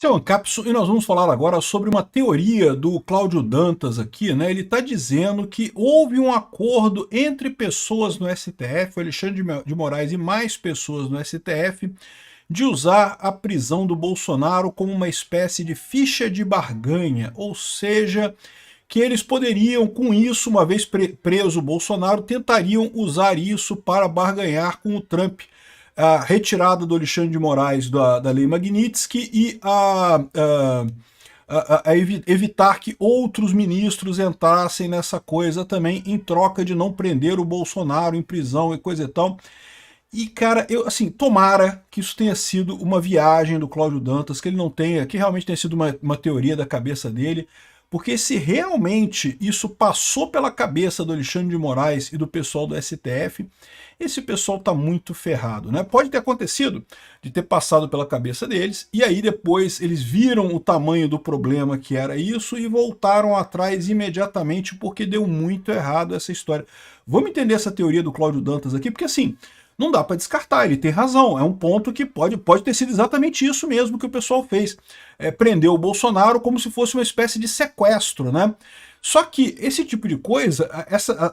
Esse é o Ancapso e nós vamos falar agora sobre uma teoria do Cláudio Dantas aqui, né? Ele está dizendo que houve um acordo entre pessoas no STF, o Alexandre de Moraes e mais pessoas no STF, de usar a prisão do Bolsonaro como uma espécie de ficha de barganha, ou seja, que eles poderiam, com isso, uma vez preso o Bolsonaro, tentariam usar isso para barganhar com o Trump, a retirada do Alexandre de Moraes da Lei Magnitsky e evitar que outros ministros entrassem nessa coisa também, em troca de não prender o Bolsonaro em prisão e coisa e tal. E, cara, assim, tomara que isso tenha sido uma viagem do Cláudio Dantas, que ele não tenha, que realmente tenha sido uma teoria da cabeça dele, porque se realmente isso passou pela cabeça do Alexandre de Moraes e do pessoal do STF, esse pessoal tá muito ferrado, né? Pode ter acontecido de ter passado pela cabeça deles, e aí depois eles viram o tamanho do problema que era isso e voltaram atrás imediatamente porque deu muito errado essa história. Vamos entender essa teoria do Cláudio Dantas aqui, porque assim, não dá para descartar, ele tem razão, é um ponto que pode ter sido exatamente isso mesmo que o pessoal fez, prendeu o Bolsonaro como se fosse uma espécie de sequestro, né? Só que esse tipo de coisa,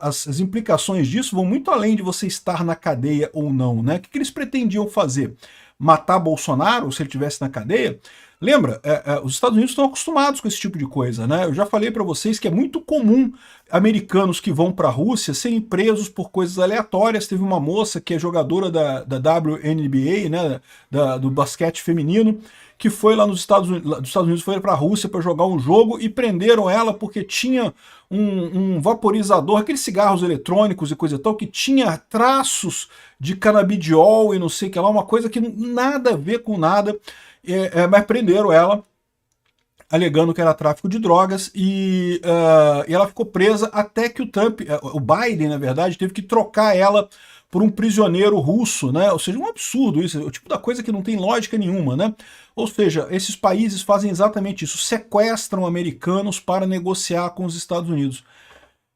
as implicações disso vão muito além de você estar na cadeia ou não, né? O que eles pretendiam fazer? Matar Bolsonaro se ele estivesse na cadeia? Lembra, os Estados Unidos estão acostumados com esse tipo de coisa, né? Eu já falei para vocês que é muito comum americanos que vão para a Rússia serem presos por coisas aleatórias. Teve uma moça que é jogadora da WNBA, né, do basquete feminino, que foi lá dos Estados Unidos, foi para a Rússia para jogar um jogo e prenderam ela porque tinha um vaporizador, aqueles cigarros eletrônicos e coisa e tal, que tinha traços de canabidiol e não sei o que lá, uma coisa que nada a ver com nada. Mas prenderam ela, alegando que era tráfico de drogas, e ela ficou presa até que o Trump, o Biden, na verdade, teve que trocar ela por um prisioneiro russo, né? Ou seja, um absurdo isso, o tipo da coisa que não tem lógica nenhuma, né? Ou seja, esses países fazem exatamente isso, sequestram americanos para negociar com os Estados Unidos.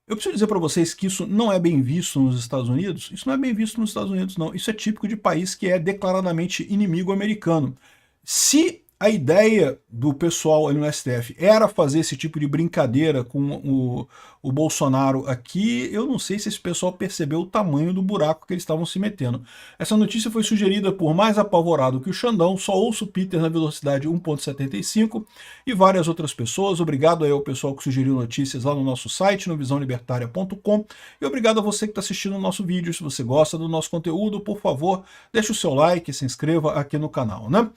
Eu preciso dizer para vocês que isso não é bem visto nos Estados Unidos. Isso não é bem visto nos Estados Unidos, não. Isso é típico de país que é declaradamente inimigo americano. Se a ideia do pessoal ali no STF era fazer esse tipo de brincadeira com o Bolsonaro aqui, eu não sei se esse pessoal percebeu o tamanho do buraco que eles estavam se metendo. Essa notícia foi sugerida por Mais Apavorado que o Xandão, Só Ouço Peter na velocidade 1.75 e várias outras pessoas. Obrigado aí ao pessoal que sugeriu notícias lá no nosso site, no visãolibertaria.com, e obrigado a você que está assistindo o nosso vídeo. Se você gosta do nosso conteúdo, por favor, deixe o seu like e se inscreva aqui no canal, né?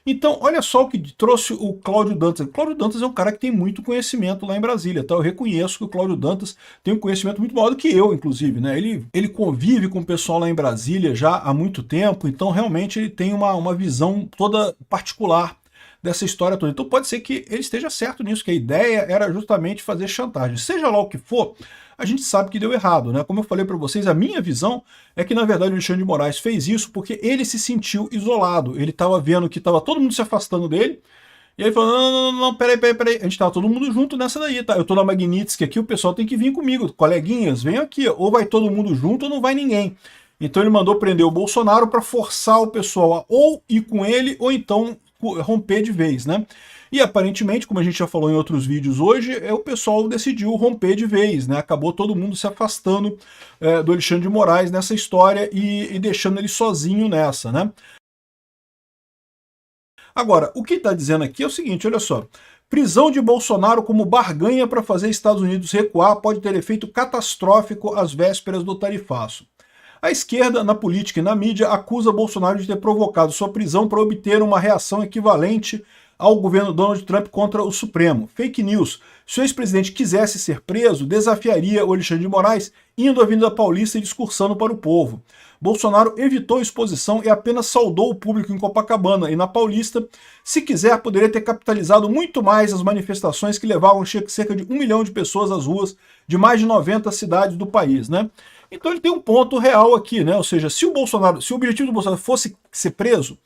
Então, olha só o que trouxe o Cláudio Dantas. O Cláudio Dantas é um cara que tem muito conhecimento lá em Brasília, tá? Eu reconheço que o Cláudio Dantas tem um conhecimento muito maior do que eu, inclusive, né? Ele convive com o pessoal lá em Brasília já há muito tempo, então realmente ele tem uma visão toda particular dessa história toda. Então pode ser que ele esteja certo nisso, que a ideia era justamente fazer chantagem. Seja lá o que for, a gente sabe que deu errado, né? Como eu falei para vocês, a minha visão é que, na verdade, o Alexandre de Moraes fez isso porque ele se sentiu isolado. Ele estava vendo que estava todo mundo se afastando dele, e aí ele falou, não, peraí, a gente estava todo mundo junto nessa daí, tá? Eu tô na Magnitsky aqui, o pessoal tem que vir comigo, coleguinhas, venham aqui, ou vai todo mundo junto ou não vai ninguém. Então ele mandou prender o Bolsonaro para forçar o pessoal a ou ir com ele, ou então romper de vez, né? E aparentemente, como a gente já falou em outros vídeos hoje, o pessoal decidiu romper de vez, né? Acabou todo mundo se afastando do Alexandre de Moraes nessa história e deixando ele sozinho nessa, né? Agora, o que está dizendo aqui é o seguinte, olha só. Prisão de Bolsonaro como barganha para fazer Estados Unidos recuar pode ter efeito catastrófico às vésperas do tarifaço. A esquerda, na política e na mídia, acusa Bolsonaro de ter provocado sua prisão para obter uma reação equivalente ao governo Donald Trump contra o Supremo. Fake news. Se o ex-presidente quisesse ser preso, desafiaria o Alexandre de Moraes indo à Avenida Paulista e discursando para o povo. Bolsonaro evitou exposição e apenas saudou o público em Copacabana e na Paulista. Se quiser, poderia ter capitalizado muito mais as manifestações que levavam cerca de 1 milhão de pessoas às ruas de mais de 90 cidades do país, né? Então ele tem um ponto real aqui, né? Ou seja, se o objetivo do Bolsonaro fosse ser preso,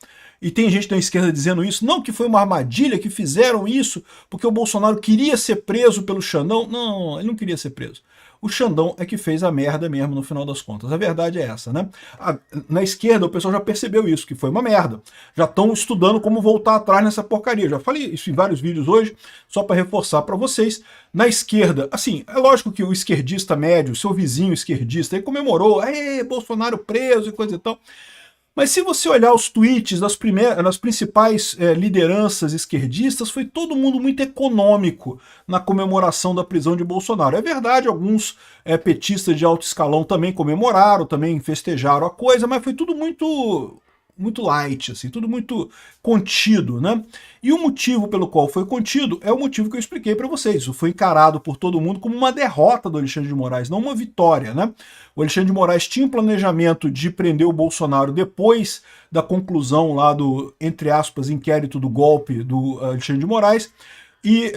e tem gente da esquerda dizendo isso, não, que foi uma armadilha, que fizeram isso porque o Bolsonaro queria ser preso pelo Xandão. Não, ele não queria ser preso. o Xandão é que fez a merda mesmo no final das contas. A verdade é essa, né? Na esquerda o pessoal já percebeu isso, que foi uma merda. Já estão estudando como voltar atrás nessa porcaria. Já falei isso em vários vídeos hoje, só para reforçar para vocês. Na esquerda, assim, é lógico que o esquerdista médio, seu vizinho esquerdista, ele comemorou, Bolsonaro preso e coisa e tal. Mas se você olhar os tweets das principais lideranças esquerdistas, foi todo mundo muito econômico na comemoração da prisão de Bolsonaro. É verdade, alguns petistas de alto escalão também comemoraram, também festejaram a coisa, mas foi tudo muito light, assim, tudo muito contido, né? E o motivo pelo qual foi contido é o motivo que eu expliquei para vocês. Isso foi encarado por todo mundo como uma derrota do Alexandre de Moraes, não uma vitória, né? O Alexandre de Moraes tinha um planejamento de prender o Bolsonaro depois da conclusão lá do, entre aspas, inquérito do golpe do Alexandre de Moraes, e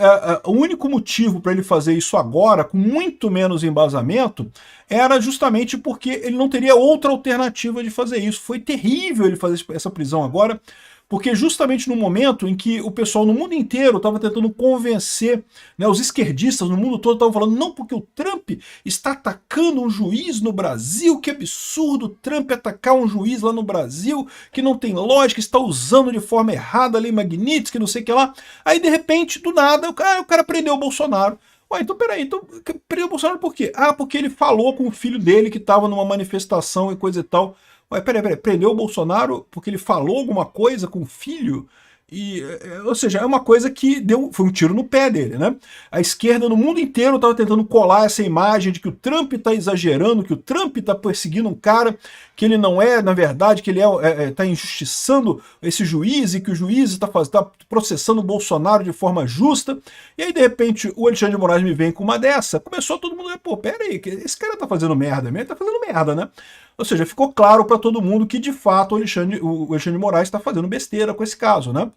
o único motivo para ele fazer isso agora, com muito menos embasamento, era justamente porque ele não teria outra alternativa de fazer isso. Foi terrível ele fazer essa prisão agora, porque justamente no momento em que o pessoal no mundo inteiro estava tentando convencer, né, os esquerdistas no mundo todo estavam falando, não, porque o Trump está atacando um juiz no Brasil, que absurdo o Trump atacar um juiz lá no Brasil, que não tem lógica, está usando de forma errada a lei Magnitsky, não sei o que lá. Aí de repente, do nada, o cara prendeu o Bolsonaro. Ué, então peraí, então prendeu o Bolsonaro por quê? Ah, porque ele falou com o filho dele que estava numa manifestação e coisa e tal. Ué, peraí, prendeu o Bolsonaro porque ele falou alguma coisa com o filho? E, ou seja, é uma coisa que foi um tiro no pé dele, né? A esquerda no mundo inteiro estava tentando colar essa imagem de que o Trump está exagerando, que o Trump está perseguindo um cara que ele não é, na verdade, que ele está injustiçando esse juiz e que o juiz está processando o Bolsonaro de forma justa. E aí, de repente, o Alexandre de Moraes me vem com uma dessa, começou todo mundo a pô, peraí, esse cara tá fazendo merda mesmo, ele tá fazendo merda, né? Ou seja, ficou claro para todo mundo que, de fato, o Alexandre de Moraes está fazendo besteira com esse caso, né?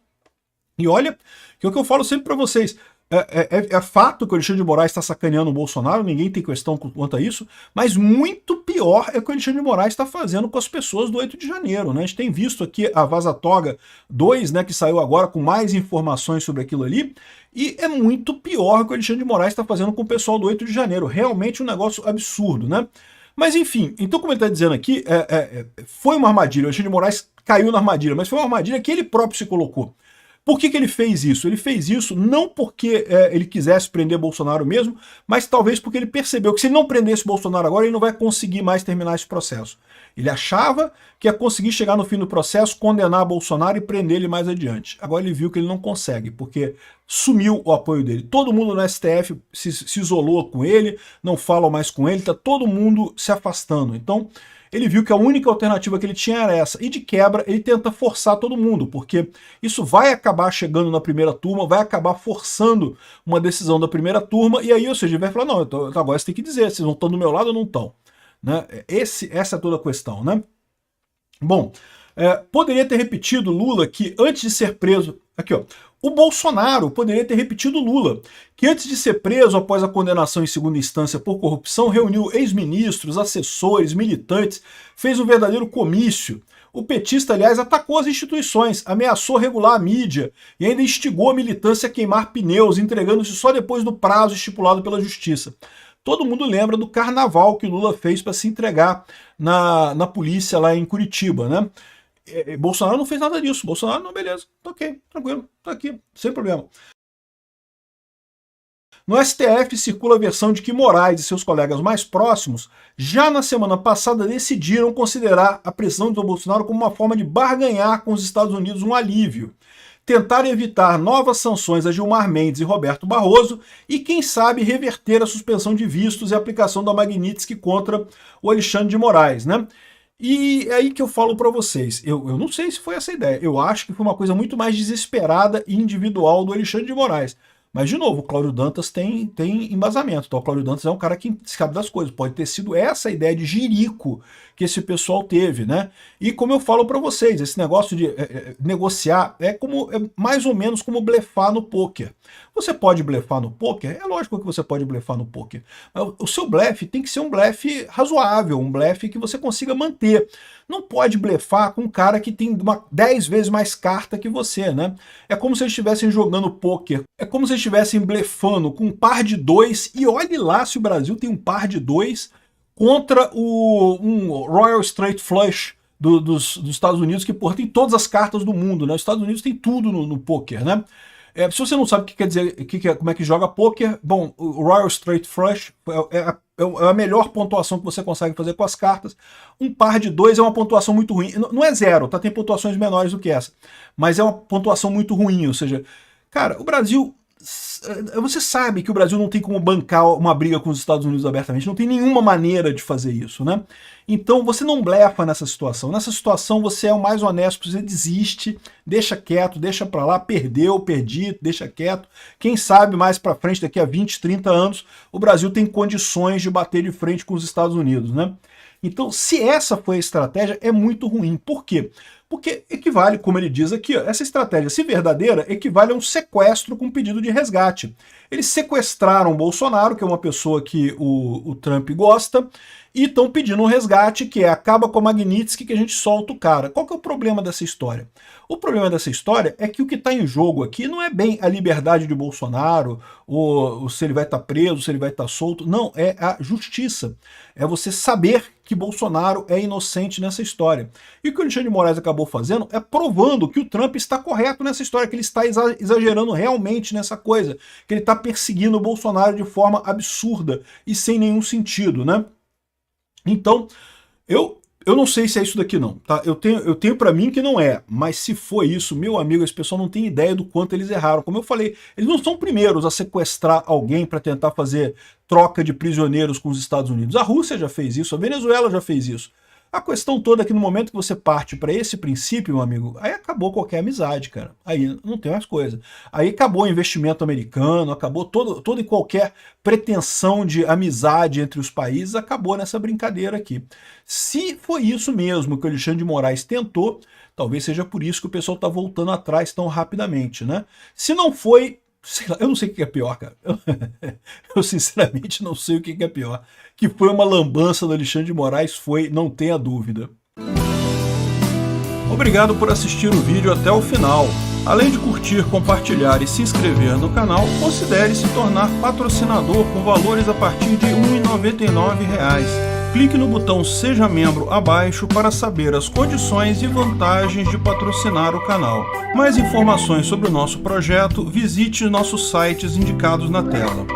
E olha, que é o que eu falo sempre para vocês, é fato que o Alexandre de Moraes está sacaneando o Bolsonaro, ninguém tem questão quanto a isso, mas muito pior é o que o Alexandre de Moraes está fazendo com as pessoas do 8 de janeiro, né? A gente tem visto aqui a Vaza Toga 2, né, que saiu agora com mais informações sobre aquilo ali, e é muito pior o que o Alexandre de Moraes está fazendo com o pessoal do 8 de janeiro, realmente um negócio absurdo, né? Mas enfim, então como ele está dizendo aqui, foi uma armadilha, o Alexandre de Moraes caiu na armadilha, mas foi uma armadilha que ele próprio se colocou. Por que ele fez isso? Ele fez isso não porque ele quisesse prender Bolsonaro mesmo, mas talvez porque ele percebeu que se ele não prendesse Bolsonaro agora, ele não vai conseguir mais terminar esse processo. Ele achava que ia conseguir chegar no fim do processo, condenar Bolsonaro e prender ele mais adiante. Agora ele viu que ele não consegue, porque sumiu o apoio dele. Todo mundo no STF se isolou com ele, não falam mais com ele, está todo mundo se afastando. Então ele viu que a única alternativa que ele tinha era essa, e de quebra ele tenta forçar todo mundo, porque isso vai acabar chegando na primeira turma, vai acabar forçando uma decisão da primeira turma, e aí, ou seja, ele vai falar, não, então agora você tem que dizer, vocês não estão do meu lado ou não estão. Né? Essa é toda a questão, né? Bom, poderia ter repetido Lula que antes de ser preso... Aqui, ó. O Bolsonaro poderia ter repetido Lula, que antes de ser preso após a condenação em segunda instância por corrupção, reuniu ex-ministros, assessores, militantes, fez um verdadeiro comício. O petista, aliás, atacou as instituições, ameaçou regular a mídia e ainda instigou a militância a queimar pneus, entregando-se só depois do prazo estipulado pela justiça. Todo mundo lembra do carnaval que Lula fez para se entregar na polícia lá em Curitiba, né? Bolsonaro não fez nada disso. Bolsonaro, não, beleza, tá ok, tranquilo, tá aqui, sem problema. No STF circula a versão de que Moraes e seus colegas mais próximos já na semana passada decidiram considerar a prisão do Bolsonaro como uma forma de barganhar com os Estados Unidos um alívio. Tentar evitar novas sanções a Gilmar Mendes e Roberto Barroso e, quem sabe, reverter a suspensão de vistos e a aplicação da Magnitsky contra o Alexandre de Moraes, né? E é aí que eu falo para vocês, eu não sei se foi essa ideia, eu acho que foi uma coisa muito mais desesperada e individual do Alexandre de Moraes. Mas, de novo, o Cláudio Dantas tem embasamento. Então, o Cláudio Dantas é um cara que sabe das coisas. Pode ter sido essa ideia de jirico que esse pessoal teve, né? E como eu falo para vocês, esse negócio de negociar é mais ou menos como blefar no pôquer. Você pode blefar no poker? É lógico que você pode blefar no poker. O seu blefe tem que ser um blefe razoável, um blefe que você consiga manter. Não pode blefar com um cara que tem 10 vezes mais carta que você, né? É como se eles estivessem jogando poker, é como se eles estivessem blefando com um par de 2, e olhe lá se o Brasil tem um par de 2 contra um Royal Straight Flush dos Estados Unidos, que, porra, tem todas as cartas do mundo, né? Os Estados Unidos tem tudo no poker, né? Se você não sabe o que quer dizer, como é que joga poker, bom, o Royal Straight Flush é a melhor pontuação que você consegue fazer com as cartas. Um par de 2 é uma pontuação muito ruim. Não é zero, tá? Tem pontuações menores do que essa. Mas é uma pontuação muito ruim, ou seja, cara, o Brasil... Você sabe que o Brasil não tem como bancar uma briga com os Estados Unidos abertamente, não tem nenhuma maneira de fazer isso, né? Então você não blefa nessa situação. Nessa situação você é o mais honesto, você desiste, deixa quieto, deixa pra lá, perdeu, perdi, deixa quieto. Quem sabe mais pra frente, daqui a 20, 30 anos, o Brasil tem condições de bater de frente com os Estados Unidos, né? Então, se essa foi a estratégia, é muito ruim. Por quê? Porque equivale, como ele diz aqui, essa estratégia, se verdadeira, equivale a um sequestro com pedido de resgate. Eles sequestraram o Bolsonaro, que é uma pessoa que o Trump gosta, e estão pedindo um resgate, que é acaba com a Magnitsky que a gente solta o cara. Qual que é o problema dessa história? O problema dessa história é que o que está em jogo aqui não é bem a liberdade de Bolsonaro, ou se ele vai estar preso, se ele vai estar solto, não, é a justiça. É você saber que Bolsonaro é inocente nessa história. E o que o Alexandre de Moraes acabou fazendo é provando que o Trump está correto nessa história, que ele está exagerando realmente nessa coisa, que ele está perseguindo o Bolsonaro de forma absurda e sem nenhum sentido, né? Então, eu não sei se é isso daqui não, tá? Eu tenho para mim que não é, mas se for isso, meu amigo, esse pessoal não tem ideia do quanto eles erraram. Como eu falei, eles não são primeiros a sequestrar alguém para tentar fazer troca de prisioneiros com os Estados Unidos. A Rússia já fez isso, a Venezuela já fez isso. A questão toda é que no momento que você parte para esse princípio, meu amigo, aí acabou qualquer amizade, cara. Aí não tem mais coisa. Aí acabou o investimento americano, acabou toda e qualquer pretensão de amizade entre os países, acabou nessa brincadeira aqui. Se foi isso mesmo que o Alexandre de Moraes tentou, talvez seja por isso que o pessoal está voltando atrás tão rapidamente, né? Se não foi... Sei lá, eu não sei o que é pior, cara. Eu sinceramente não sei o que é pior. Que foi uma lambança do Alexandre de Moraes, foi, não tenha dúvida. Obrigado por assistir o vídeo até o final. Além de curtir, compartilhar e se inscrever no canal, considere se tornar patrocinador com valores a partir de R$ 1,99. Clique no botão Seja Membro abaixo para saber as condições e vantagens de patrocinar o canal. Mais informações sobre o nosso projeto, visite nossos sites indicados na tela.